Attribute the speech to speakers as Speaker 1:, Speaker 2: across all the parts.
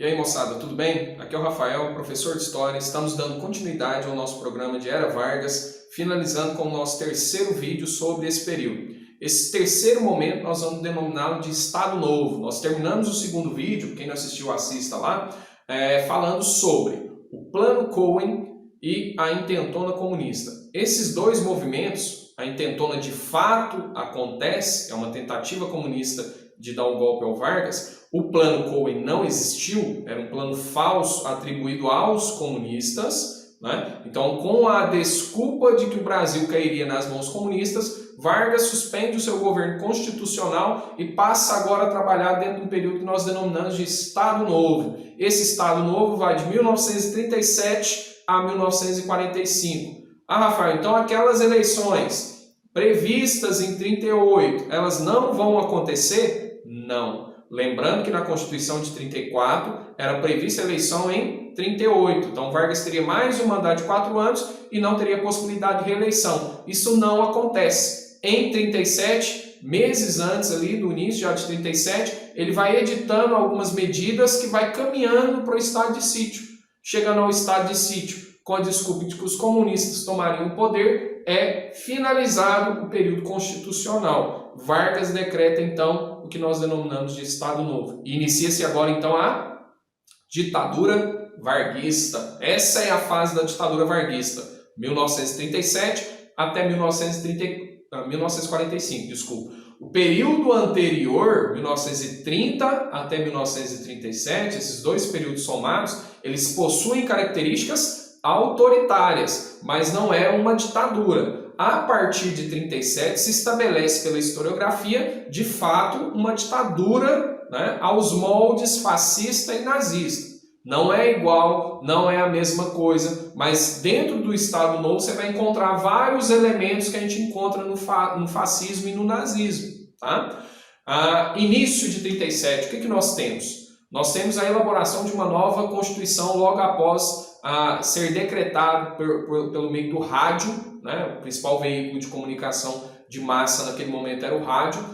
Speaker 1: E aí, moçada, tudo bem? Aqui é o Rafael, professor de História. Estamos dando continuidade ao nosso programa de Era Vargas, finalizando com o nosso terceiro vídeo sobre esse período. Esse terceiro momento nós vamos denominá-lo de Estado Novo. Nós terminamos o segundo vídeo, quem não assistiu assista lá, falando sobre o Plano Cohen e a Intentona Comunista. Esses dois movimentos, a Intentona de fato acontece, é uma tentativa comunista de dar um golpe ao Vargas. O Plano Cohen não existiu, era um plano falso atribuído aos comunistas, né? Então, com a desculpa de que o Brasil cairia nas mãos comunistas, Vargas suspende o seu governo constitucional e passa agora a trabalhar dentro de um período que nós denominamos de Estado Novo. Esse Estado Novo vai de 1937 a 1945. Rafael, então aquelas eleições previstas em 38, elas não vão acontecer? Não. Lembrando que na Constituição de 34 era prevista a eleição em 38. Então Vargas teria mais um mandato de 4 anos e não teria possibilidade de reeleição. Isso não acontece. Em 37, meses antes ali do início já de 37, ele vai editando algumas medidas que vai caminhando para o estado de sítio. Chegando ao estado de sítio, com a desculpa de que os comunistas tomariam o poder, é finalizado o período constitucional. Vargas decreta então o que nós denominamos de Estado Novo. E inicia-se agora então a ditadura varguista. Essa é a fase da ditadura varguista, 1937 até 1945, desculpa. O período anterior, 1930 até 1937, esses dois períodos somados, eles possuem características autoritárias, mas não é uma ditadura. A partir de 37 se estabelece pela historiografia, de fato, uma ditadura, né, aos moldes fascista e nazista. Não é igual, não é a mesma coisa, mas dentro do Estado Novo você vai encontrar vários elementos que a gente encontra no fascismo e no nazismo. Tá? Início de 37, o que nós temos? Nós temos a elaboração de uma nova Constituição logo após ser decretado pelo meio do rádio, né? O principal veículo de comunicação de massa naquele momento era o rádio.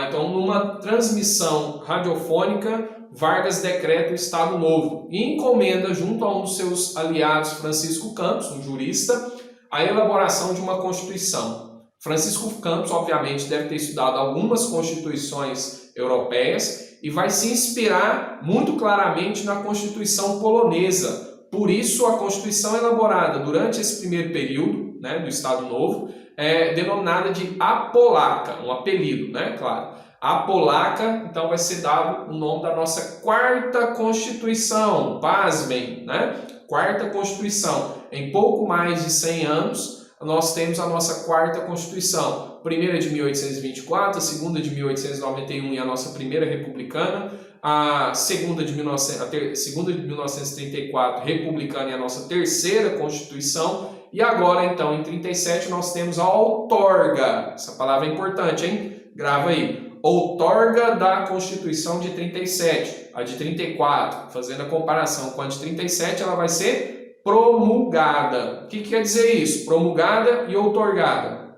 Speaker 1: Então, numa transmissão radiofônica, Vargas decreta o Estado Novo e encomenda, junto a um dos seus aliados, Francisco Campos, um jurista, a elaboração de uma Constituição. Francisco Campos, obviamente, deve ter estudado algumas constituições europeias e vai se inspirar muito claramente na Constituição polonesa. Por isso, a Constituição elaborada durante esse primeiro período, né, do Estado Novo é denominada de Apolaca, um apelido, né, claro. A Polaca, então, vai ser dado o nome da nossa quarta Constituição, pasmem, né? Quarta Constituição. Em pouco mais de 100 anos, nós temos a nossa quarta Constituição. A primeira de 1824, a segunda de 1891 e a nossa primeira republicana, a segunda de 1934, republicana e a nossa terceira Constituição. E agora, então, em 37, nós temos a outorga. Essa palavra é importante, hein? Grava aí. Outorga da Constituição de 37, a de 34, fazendo a comparação com a de 37, ela vai ser promulgada. O que quer dizer isso? Promulgada e outorgada.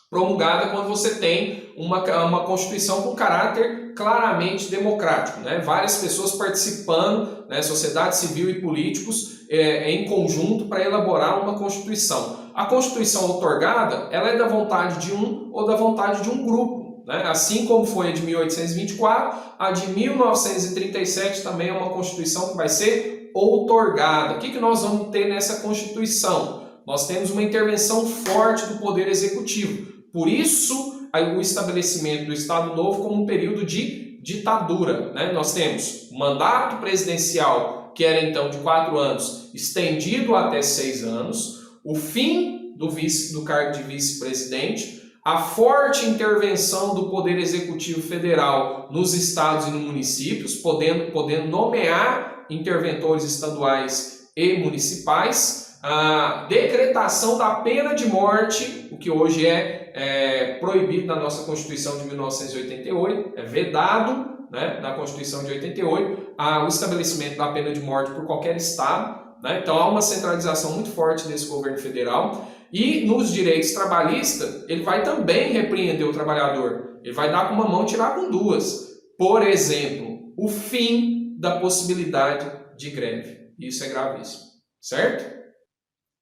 Speaker 1: Promulgada quando você tem uma Constituição com caráter claramente democrático, né? Várias pessoas participando, né? Sociedade civil e políticos em conjunto para elaborar uma Constituição. A Constituição outorgada, ela é da vontade de um ou da vontade de um grupo. Assim como foi a de 1824, a de 1937 também é uma Constituição que vai ser outorgada. O que nós vamos ter nessa Constituição? Nós temos uma intervenção forte do Poder Executivo. Por isso, o estabelecimento do Estado Novo como um período de ditadura. Nós temos o mandato presidencial, que era então de 4 anos, estendido até 6 anos, o fim do cargo de vice-presidente, a forte intervenção do Poder Executivo Federal nos estados e nos municípios, podendo nomear interventores estaduais e municipais, a decretação da pena de morte, o que hoje é proibido na nossa Constituição de 1988, é vedado, né, na Constituição de 88, o estabelecimento da pena de morte por qualquer estado. Então há uma centralização muito forte desse governo federal. E nos direitos trabalhistas, ele vai também repreender o trabalhador. Ele vai dar com uma mão e tirar com duas. Por exemplo, o fim da possibilidade de greve. Isso é gravíssimo, certo?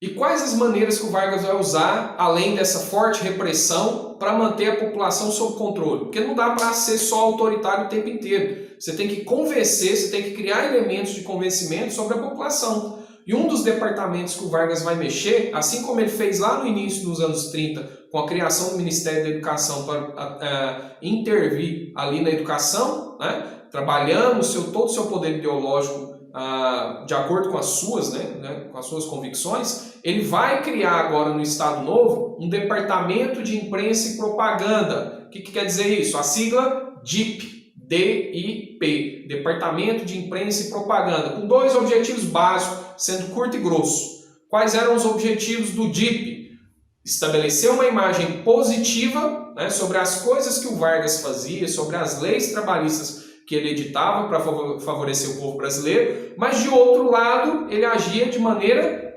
Speaker 1: E quais as maneiras que o Vargas vai usar, além dessa forte repressão, para manter a população sob controle? Porque não dá para ser só autoritário o tempo inteiro. Você tem que convencer, você tem que criar elementos de convencimento sobre a população. E um dos departamentos que o Vargas vai mexer, assim como ele fez lá no início dos anos 30, com a criação do Ministério da Educação para intervir ali na educação, né, trabalhando todo o seu poder ideológico de acordo com as suas, com as suas convicções, ele vai criar agora no Estado Novo um Departamento de Imprensa e Propaganda. O que quer dizer isso? A sigla DIP, D-I-P, Departamento de Imprensa e Propaganda, com dois objetivos básicos, sendo curto e grosso. Quais eram os objetivos do DIP? Estabelecer uma imagem positiva, né, sobre as coisas que o Vargas fazia, sobre as leis trabalhistas que ele editava para favorecer o povo brasileiro, mas de outro lado ele agia de maneira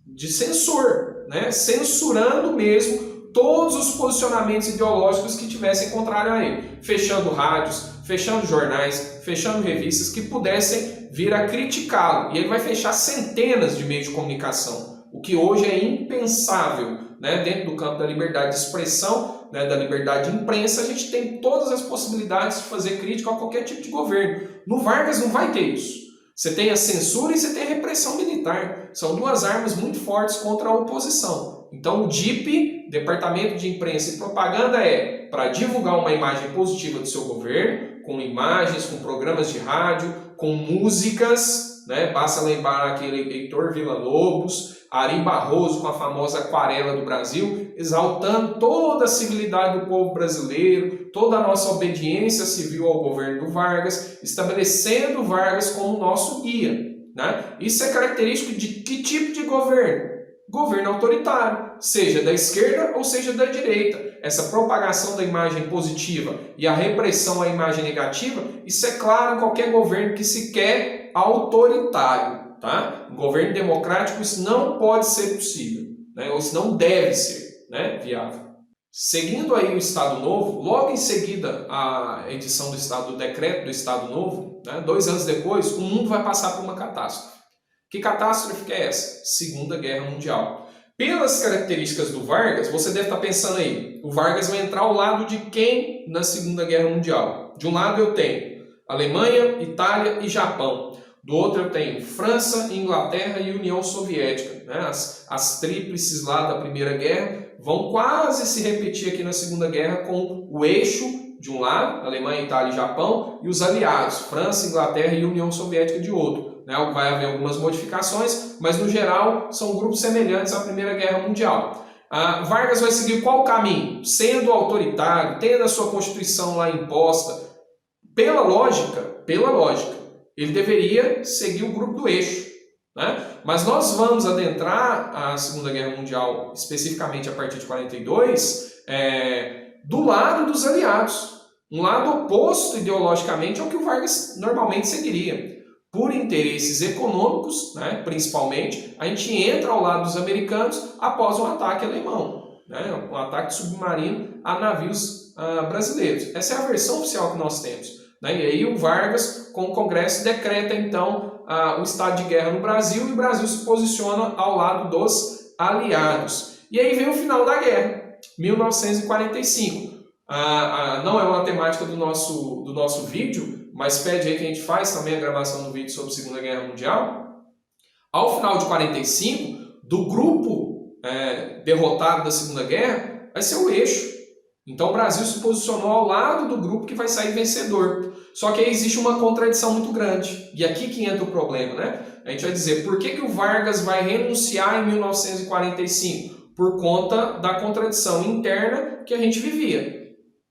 Speaker 1: de censura, né, censurando mesmo todos os posicionamentos ideológicos que tivessem contrário a ele, fechando rádios, fechando jornais, fechando revistas que pudessem vir a criticá-lo. E ele vai fechar centenas de meios de comunicação, o que hoje é impensável, né? Dentro do campo da liberdade de expressão, né, da liberdade de imprensa, a gente tem todas as possibilidades de fazer crítica a qualquer tipo de governo. No Vargas não vai ter isso. Você tem a censura e você tem a repressão militar. São duas armas muito fortes contra a oposição. Então o DIP, Departamento de Imprensa e Propaganda, é para divulgar uma imagem positiva do seu governo, com imagens, com programas de rádio, com músicas, né? Basta lembrar aquele Heitor Villa-Lobos, Ari Barroso com a famosa Aquarela do Brasil, exaltando toda a civilidade do povo brasileiro, toda a nossa obediência civil ao governo do Vargas, estabelecendo o Vargas como nosso guia, né? Isso é característico de que tipo de governo? Governo autoritário, seja da esquerda ou seja da direita. Essa propagação da imagem positiva e a repressão à imagem negativa, isso é claro em qualquer governo que se quer autoritário. Tá? Um governo democrático, isso não pode ser possível, né? Ou isso não deve ser, né, viável. Seguindo aí o Estado Novo, logo em seguida a edição do decreto do Estado Novo, né, 2 anos depois, o mundo vai passar por uma catástrofe. Que catástrofe que é essa? Segunda Guerra Mundial. Pelas características do Vargas, você deve estar pensando aí, o Vargas vai entrar ao lado de quem na Segunda Guerra Mundial? De um lado eu tenho Alemanha, Itália e Japão. Do outro eu tenho França, Inglaterra e União Soviética. Né? As tríplices lá da Primeira Guerra vão quase se repetir aqui na Segunda Guerra com o eixo de um lado, Alemanha, Itália e Japão, e os aliados, França, Inglaterra e União Soviética de outro. Né? Vai haver algumas modificações, mas no geral são grupos semelhantes à Primeira Guerra Mundial. Vargas vai seguir qual caminho? Sendo autoritário, tendo a sua Constituição lá imposta. Pela lógica, ele deveria seguir o grupo do eixo, né? Mas nós vamos adentrar a Segunda Guerra Mundial, especificamente a partir de 42, do lado dos aliados, um lado oposto ideologicamente ao que o Vargas normalmente seguiria. Por interesses econômicos, né, principalmente, a gente entra ao lado dos americanos após um ataque alemão, né, um ataque submarino a navios brasileiros. Essa é a versão oficial que nós temos. Né? E aí o Vargas, com o Congresso, decreta então o estado de guerra no Brasil e o Brasil se posiciona ao lado dos aliados. E aí vem o final da guerra, 1945. Não é uma temática do nosso vídeo, mas pede aí que a gente faz também a gravação do vídeo sobre a Segunda Guerra Mundial. Ao final de 45, do grupo derrotado da Segunda Guerra, vai ser o eixo. Então o Brasil se posicionou ao lado do grupo que vai sair vencedor. Só que aí existe uma contradição muito grande. E aqui que entra o problema, né? A gente vai dizer, por que o Vargas vai renunciar em 1945? Por conta da contradição interna que a gente vivia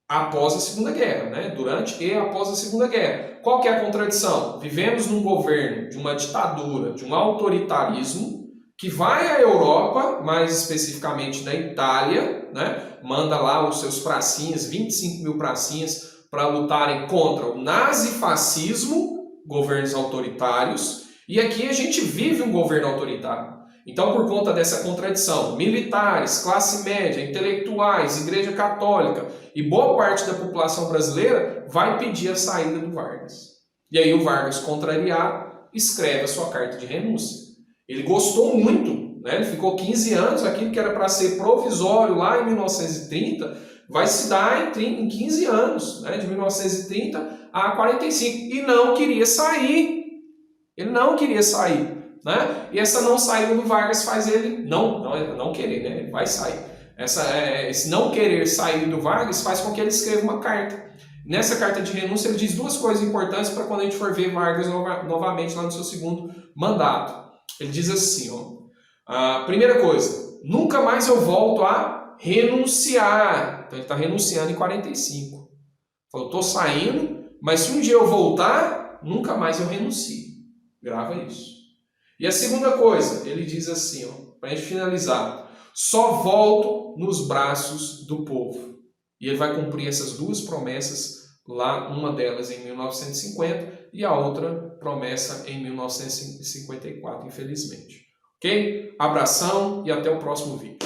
Speaker 1: após a Segunda Guerra, né? Durante e após a Segunda Guerra. Qual que é a contradição? Vivemos num governo de uma ditadura, de um autoritarismo, que vai à Europa, mais especificamente na Itália, né? Manda lá os seus pracinhas, 25 mil pracinhas, para lutarem contra o nazifascismo, governos autoritários, e aqui a gente vive um governo autoritário. Então, por conta dessa contradição, militares, classe média, intelectuais, Igreja Católica e boa parte da população brasileira vai pedir a saída do Vargas. E aí o Vargas, contrariado, escreve a sua carta de renúncia. Ele gostou muito, né? Ele ficou 15 anos, aquilo que era para ser provisório lá em 1930, vai se dar em 15 anos, né? De 1930 a 45, e não queria sair. Ele não queria sair, né? E essa não saída do Vargas faz ele não querer, né? Ele vai sair. Esse não querer sair do Vargas faz com que ele escreva uma carta. Nessa carta de renúncia ele diz duas coisas importantes para quando a gente for ver Vargas novamente lá no seu segundo mandato. Ele diz assim, ó, a primeira coisa, nunca mais eu volto a renunciar. Então ele está renunciando em 45. Falou, estou saindo, mas se um dia eu voltar, nunca mais eu renuncio. Grava isso. E a segunda coisa, ele diz assim, para a gente finalizar, só volto nos braços do povo. E ele vai cumprir essas duas promessas lá, uma delas em 1950 e a outra promessa em 1954, infelizmente. Ok? Abração e até o próximo vídeo.